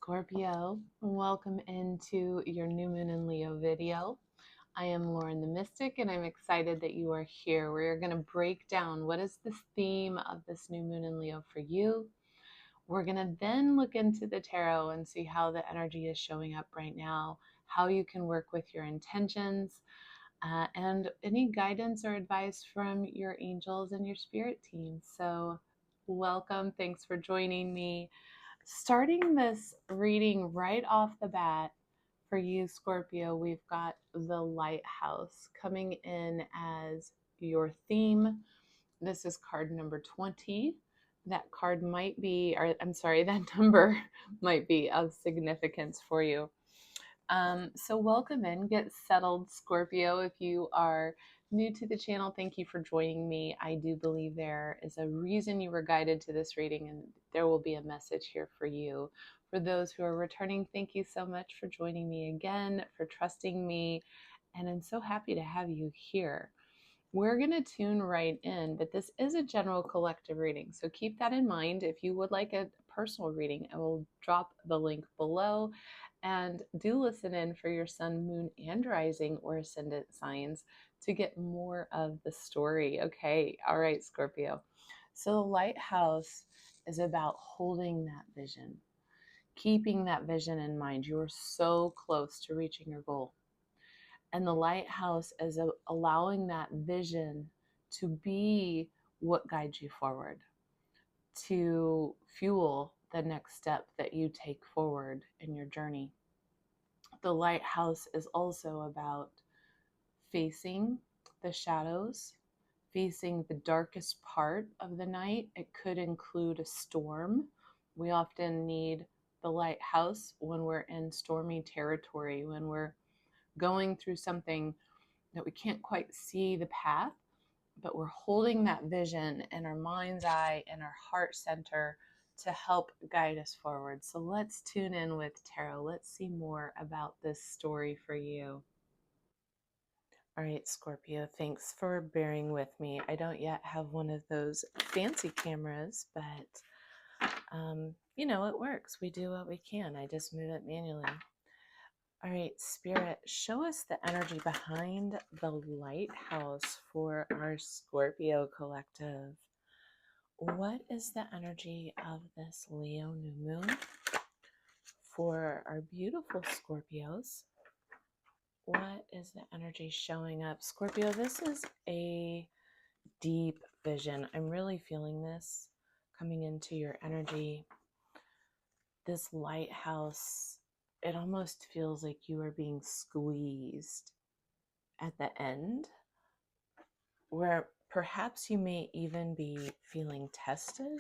Scorpio, welcome into your new moon in Leo video. I am Lauren the Mystic and I'm excited that you are here. We're going to break down what is the theme of this new moon in Leo for you. We're going to then look into the tarot and see how the energy is showing up right now, how you can work with your intentions, and any guidance or advice from your angels and your spirit team. So welcome. Thanks for joining me. Starting this reading right off the bat for you, Scorpio, we've got the Lighthouse coming in as your theme. This is card number 20. That card might be, or I'm sorry, that number might be of significance for you. So welcome in, get settled, Scorpio. If you are new to the channel, thank you for joining me. I do believe there is a reason you were guided to this reading, and there will be a message here for you. For those who are returning, thank you so much for joining me again, for trusting me, and I'm so happy to have you here. We're going to tune right in, but this is a general collective reading, so keep that in mind. If you would like a personal reading, I will drop the link below. And do listen in for your sun, moon, and rising or ascendant signs to get more of the story. Okay, all right, Scorpio. So the lighthouse is about holding that vision, keeping that vision in mind. You're so close to reaching your goal. And the lighthouse is allowing that vision to be what guides you forward, to fuel the next step that you take forward in your journey. The lighthouse is also about facing the shadows, facing the darkest part of the night. It could include a storm. We often need the lighthouse when we're in stormy territory, when we're going through something that we can't quite see the path, but we're holding that vision in our mind's eye and our heart center to help guide us forward. So let's tune in with tarot. Let's see more about this story for you. All right, Scorpio, thanks for bearing with me. I don't yet have one of those fancy cameras, but you know, it works. We do what we can. I just move it manually. All right, Spirit, show us the energy behind the lighthouse for our Scorpio collective. What is the energy of this Leo new moon for our beautiful Scorpios? What is the energy showing up? Scorpio, this is a deep vision. I'm really feeling this coming into your energy. This lighthouse, it almost feels like you are being squeezed at the end, where perhaps you may even be feeling tested.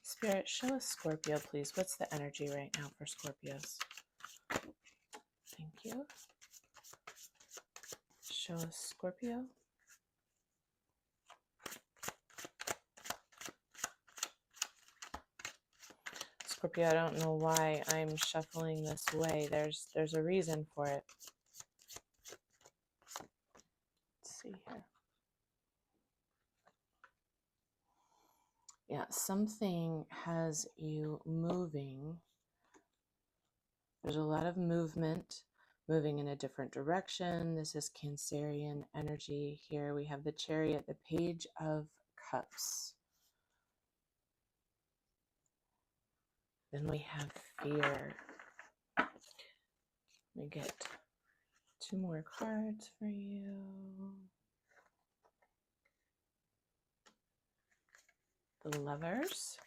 Spirit, show us Scorpio, please. What's the energy right now for Scorpios? Thank you. Show us Scorpio. Scorpio, I don't know why I'm shuffling this way. There's a reason for it. Let's see here. Yeah, something has you moving. There's a lot of movement, moving in a different direction. This is Cancerian energy here. We have the Chariot, the Page of Cups. Then we have fear. Let me get 2 more cards for you. The Lovers.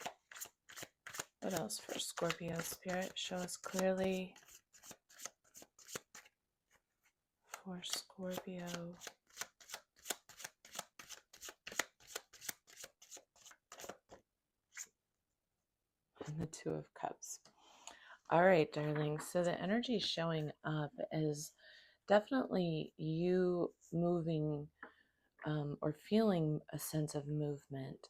What else for Scorpio? Spirit, show us clearly for Scorpio. And the 2 of Cups. All right, darling. So the energy showing up is definitely you moving or feeling a sense of movement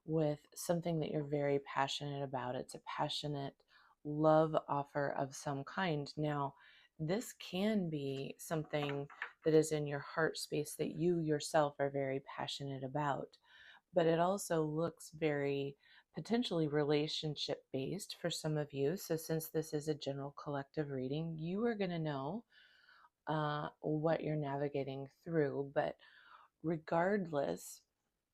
with something that you're very passionate about. It's a passionate love offer of some kind. Now, this can be something that is in your heart space that you yourself are very passionate about, but it also looks very potentially relationship based for some of you. So since this is a general collective reading, you are going to know what you're navigating through. But regardless,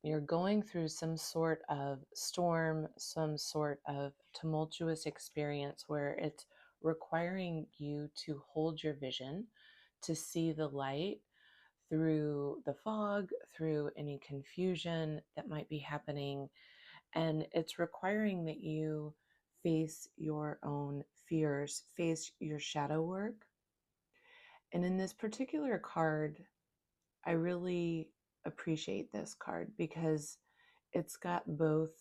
you're going through some sort of storm, some sort of tumultuous experience where it's requiring you to hold your vision, to see the light through the fog, through any confusion that might be happening. And it's requiring that you face your own fears, face your shadow work. And in this particular card, I really appreciate this card because it's got both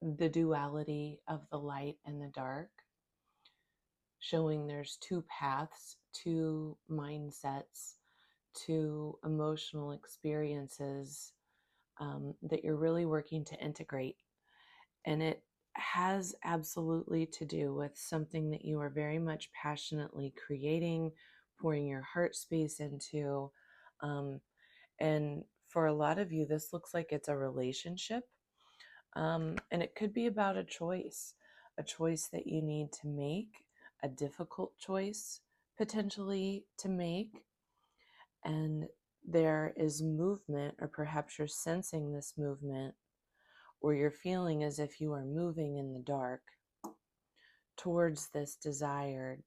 the duality of the light and the dark, showing there's two paths, two mindsets, two emotional experiences that you're really working to integrate. And it has absolutely to do with something that you are very much passionately creating, pouring your heart space into. And for a lot of you, this looks like it's a relationship. And it could be about a choice that you need to make, a difficult choice potentially to make. And there is movement, or perhaps you're sensing this movement, or you're feeling as if you are moving in the dark towards this desired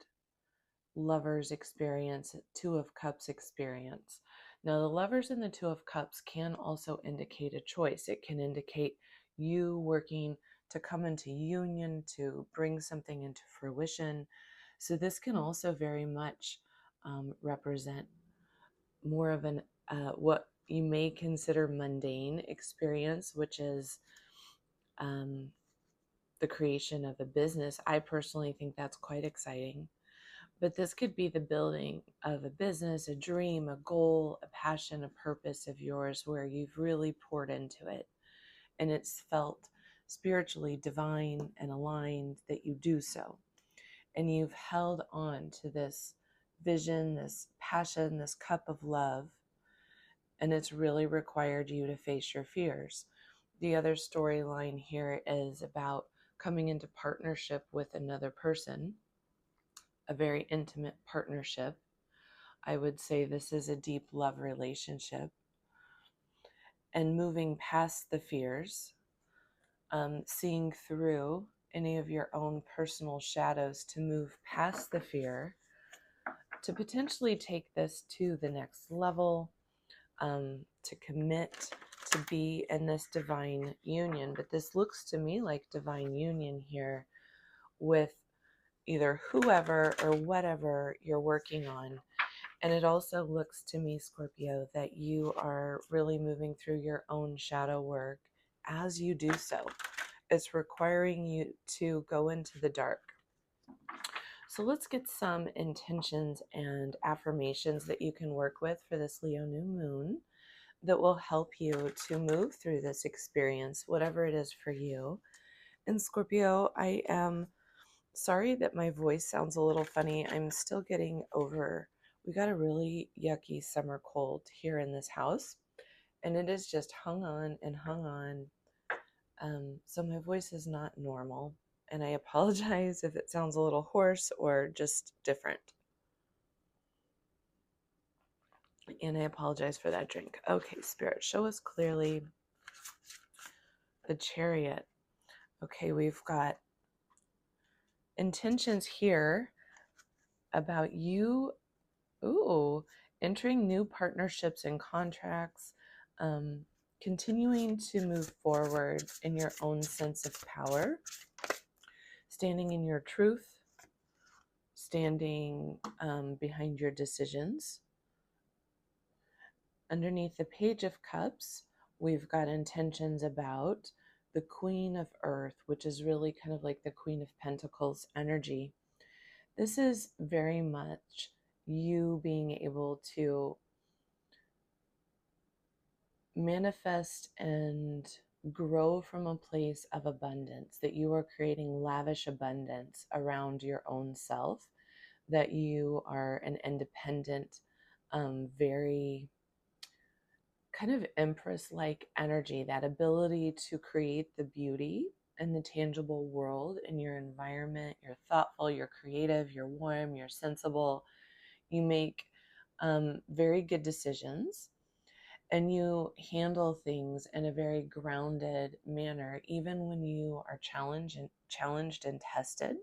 Lovers experience, Two of Cups experience. Now, the Lovers and the Two of Cups can also indicate a choice. It can indicate you working to come into union, to bring something into fruition. So this can also very much represent more of an what you may consider mundane experience, which is the creation of a business. I personally think that's quite exciting. But this could be the building of a business, a dream, a goal, a passion, a purpose of yours where you've really poured into it. And it's felt spiritually divine and aligned that you do so. And you've held on to this vision, this passion, this cup of love. And it's really required you to face your fears. The other storyline here is about coming into partnership with another person, a very intimate partnership. I would say this is a deep love relationship, and moving past the fears, seeing through any of your own personal shadows to move past the fear, to potentially take this to the next level, to commit to be in this divine union. But this looks to me like divine union here with either whoever or whatever you're working on. And it also looks to me, Scorpio, that you are really moving through your own shadow work as you do so. It's requiring you to go into the dark. So let's get some intentions and affirmations that you can work with for this Leo new moon that will help you to move through this experience, whatever it is for you. And Scorpio, I am sorry that my voice sounds a little funny. I'm still getting over, we got a really yucky summer cold here in this house, and it has just hung on and hung on. So my voice is not normal, and I apologize if it sounds a little hoarse or just different. And I apologize for that drink. Okay, Spirit, show us clearly the Chariot. Okay, we've got intentions here about you, entering new partnerships and contracts, continuing to move forward in your own sense of power, standing in your truth, standing behind your decisions. Underneath the Page of Cups, we've got intentions about the Queen of Earth, which is really kind of like the Queen of Pentacles energy. This is very much you being able to manifest and grow from a place of abundance, that you are creating lavish abundance around your own self, that you are an independent, very kind of empress-like energy, that ability to create the beauty in the tangible world, in your environment. You're thoughtful, you're creative, you're warm, you're sensible. You make very good decisions, and you handle things in a very grounded manner. Even when you are challenged and tested,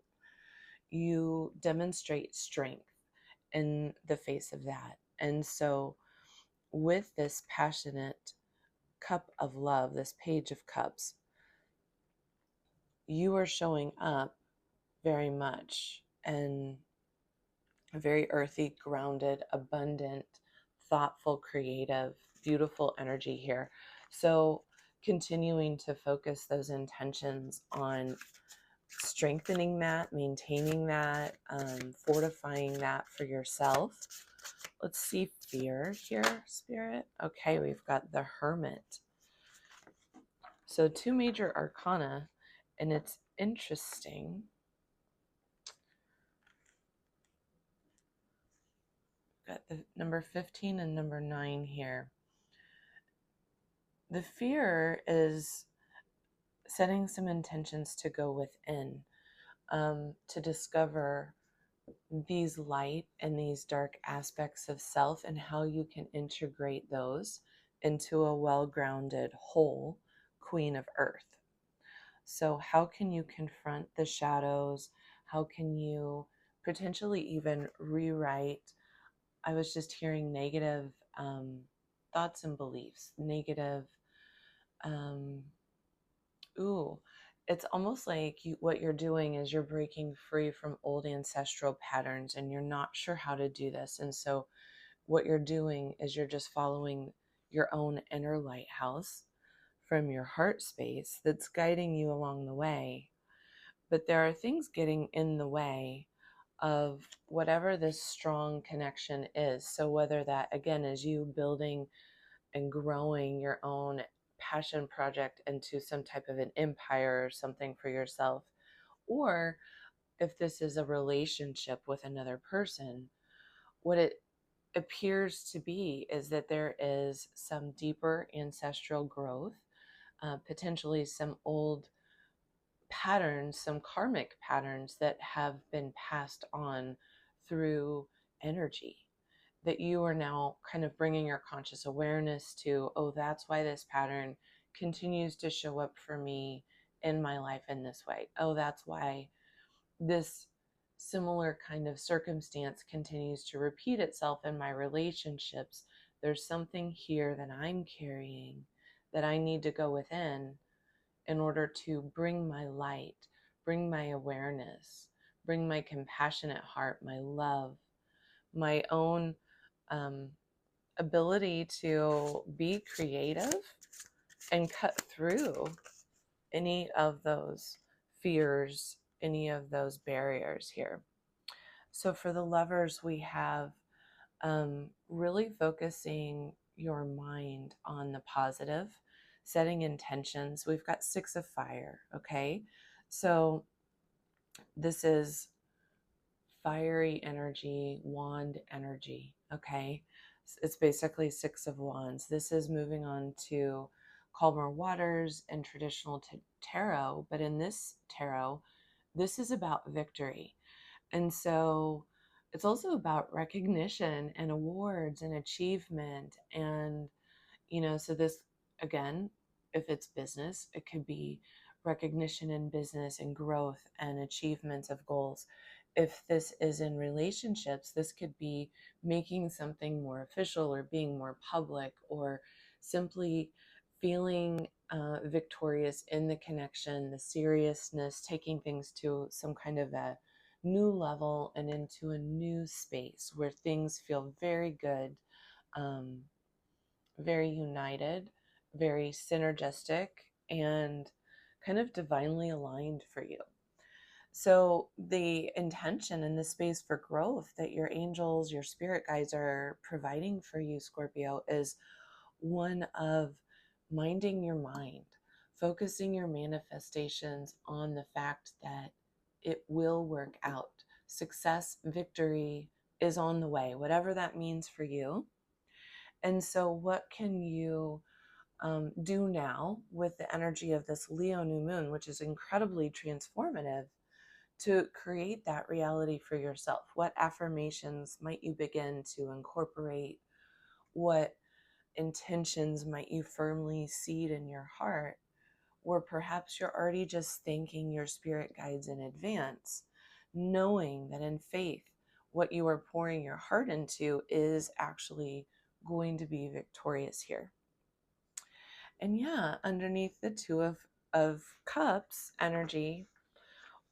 you demonstrate strength in the face of that. And so with this passionate cup of love, this page of cups, you are showing up very much and a very earthy, grounded, abundant, thoughtful, creative, beautiful energy here. So continuing to focus those intentions on strengthening that, maintaining that, fortifying that for yourself. Let's see fear here, Spirit. Okay, we've got the Hermit. So 2 major arcana, and it's interesting. Got the number 15 and number 9 here. The fear is setting some intentions to go within, to discover these light and these dark aspects of self and how you can integrate those into a well-grounded whole Queen of Earth. So how can you confront the shadows? How can you potentially even rewrite? I was just hearing negative thoughts and beliefs, negative, it's almost like what you're doing is you're breaking free from old ancestral patterns, and you're not sure how to do this. And so what you're doing is you're just following your own inner lighthouse from your heart space that's guiding you along the way. But there are things getting in the way of whatever this strong connection is. So whether that, again, is you building and growing your own passion project into some type of an empire or something for yourself, or if this is a relationship with another person, what it appears to be is that there is some deeper ancestral growth, potentially some old patterns, some karmic patterns that have been passed on through energy, that you are now kind of bringing your conscious awareness to, oh, that's why this pattern continues to show up for me in my life in this way. Oh, that's why this similar kind of circumstance continues to repeat itself in my relationships. There's something here that I'm carrying that I need to go within in order to bring my light, bring my awareness, bring my compassionate heart, my love, my own ability to be creative and cut through any of those fears, any of those barriers here. So for the Lovers, we have really focusing your mind on the positive, setting intentions. We've got 6 of fire, okay? So this is fiery energy, wand energy, okay? It's basically 6 of wands. This is moving on to calmer waters and traditional tarot, but in this tarot, this is about victory. And so it's also about recognition and awards and achievement. And, so this, again, if it's business, it could be recognition in business and growth and achievements of goals. If this is in relationships, this could be making something more official or being more public, or simply feeling victorious in the connection, the seriousness, taking things to some kind of a new level and into a new space where things feel very good, very united, very synergistic, and kind of divinely aligned for you. So the intention in this space for growth that your angels, your spirit guides are providing for you, Scorpio, is one of minding your mind, focusing your manifestations on the fact that it will work out. Success, victory is on the way, whatever that means for you. And so what can you do now with the energy of this Leo new moon, which is incredibly transformative, to create that reality for yourself? What affirmations might you begin to incorporate? What intentions might you firmly seed in your heart? Or perhaps you're already just thanking your spirit guides in advance, knowing that in faith, what you are pouring your heart into is actually going to be victorious here. And yeah, underneath the Two of Cups energy,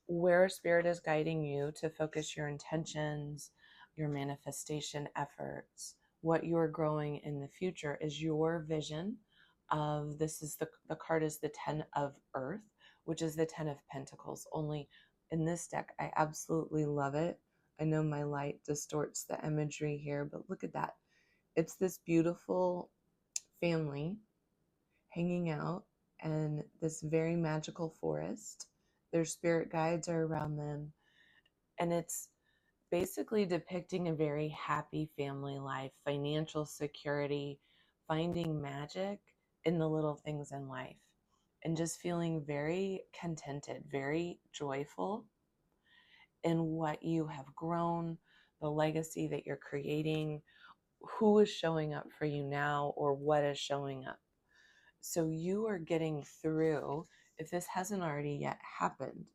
where spirit is guiding you to focus your intentions, your manifestation efforts, what you're growing in the future is your vision of this. Is the card is the 10 of Earth, which is the 10 of Pentacles. Only in this deck, I absolutely love it. I know my light distorts the imagery here, but look at that. It's this beautiful family hanging out in this very magical forest. Their spirit guides are around them, and it's basically depicting a very happy family life, financial security, finding magic in the little things in life, and just feeling very contented, very joyful in what you have grown, the legacy that you're creating, who is showing up for you now, or what is showing up. So you are getting through, if this hasn't already yet happened,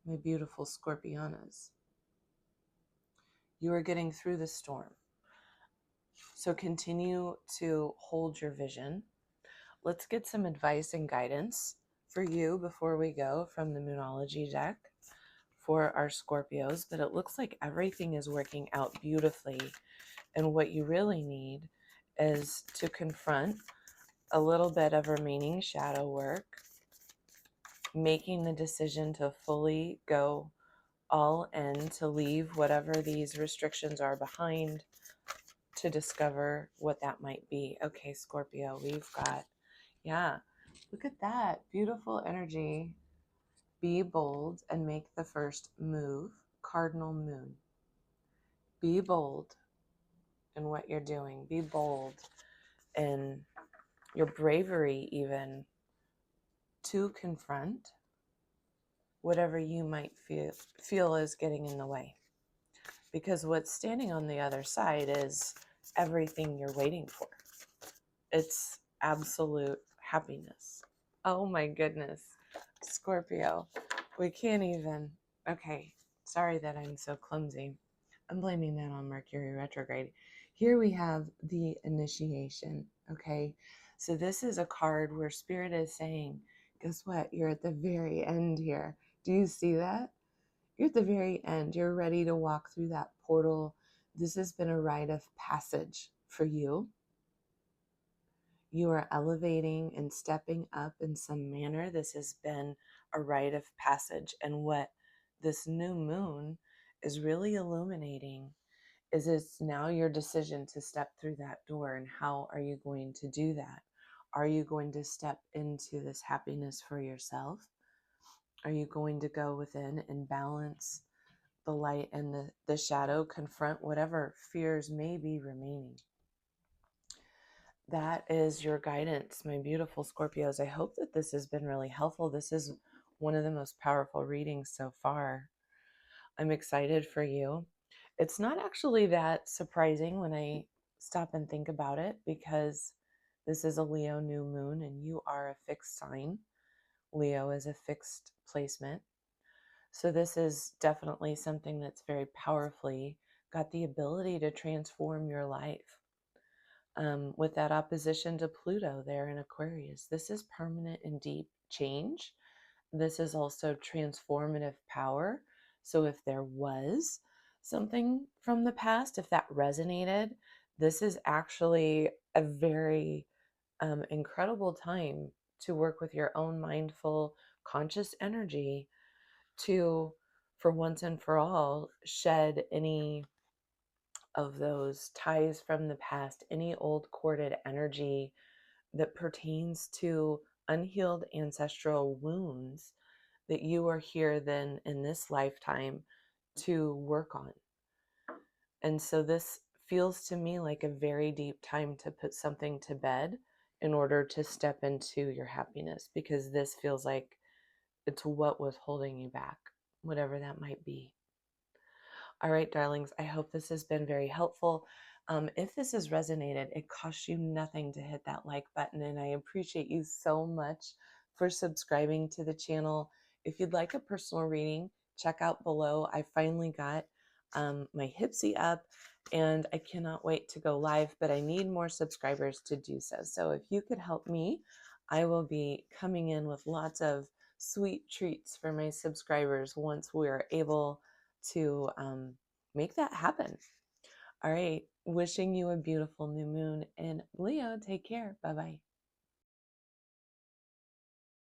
my beautiful Scorpionas, you are getting through the storm. So continue to hold your vision. Let's get some advice and guidance for you before we go from the Moonology deck for our Scorpios. But it looks like everything is working out beautifully. And what you really need is to confront a little bit of remaining shadow work, making the decision to fully go all in, to leave whatever these restrictions are behind, to discover what that might be. Okay, Scorpio, we've got, yeah, look at that beautiful energy. Be bold and make the first move. Cardinal moon. Be bold in what you're doing. Be bold in your bravery, even to confront whatever you might feel is getting in the way. Because what's standing on the other side is everything you're waiting for. It's absolute happiness. Oh my goodness. Scorpio, we can't even. Okay, sorry that I'm so clumsy. I'm blaming that on Mercury retrograde. Here we have the initiation. Okay, so this is a card where Spirit is saying, guess what? You're at the very end here. Do you see that? You're at the very end. You're ready to walk through that portal. This has been a rite of passage for you. You are elevating and stepping up in some manner. This has been a rite of passage. And what this new moon is really illuminating is it's now your decision to step through that door. And how are you going to do that? Are you going to step into this happiness for yourself? Are you going to go within and balance the light and the shadow, confront whatever fears may be remaining? That is your guidance, my beautiful Scorpios. I hope that this has been really helpful. This is one of the most powerful readings so far. I'm excited for you. It's not actually that surprising when I stop and think about it, because this is a Leo new moon and you are a fixed sign. Leo is a fixed placement. So this is definitely something that's very powerfully got the ability to transform your life. With that opposition to Pluto there in Aquarius, this is permanent and deep change. This is also transformative power. So if there was something from the past, if that resonated, this is actually a very incredible time to work with your own mindful, conscious energy to, for once and for all, shed any of those ties from the past, any old corded energy that pertains to unhealed ancestral wounds that you are here then in this lifetime to work on. And so this feels to me like a very deep time to put something to bed. in order to step into your happiness, because this feels like it's what was holding you back, whatever that might be. All right, darlings, I hope this has been very helpful. If this has resonated, it costs you nothing to hit that like button, and I appreciate you so much for subscribing to the channel. If you'd like a personal reading, check out below. I finally got my Hipsy up, and I cannot wait to go live, but I need more subscribers to do so. So if you could help me, I will be coming in with lots of sweet treats for my subscribers once we're able to make that happen. All right. Wishing you a beautiful new moon. And Leo, take care. Bye bye.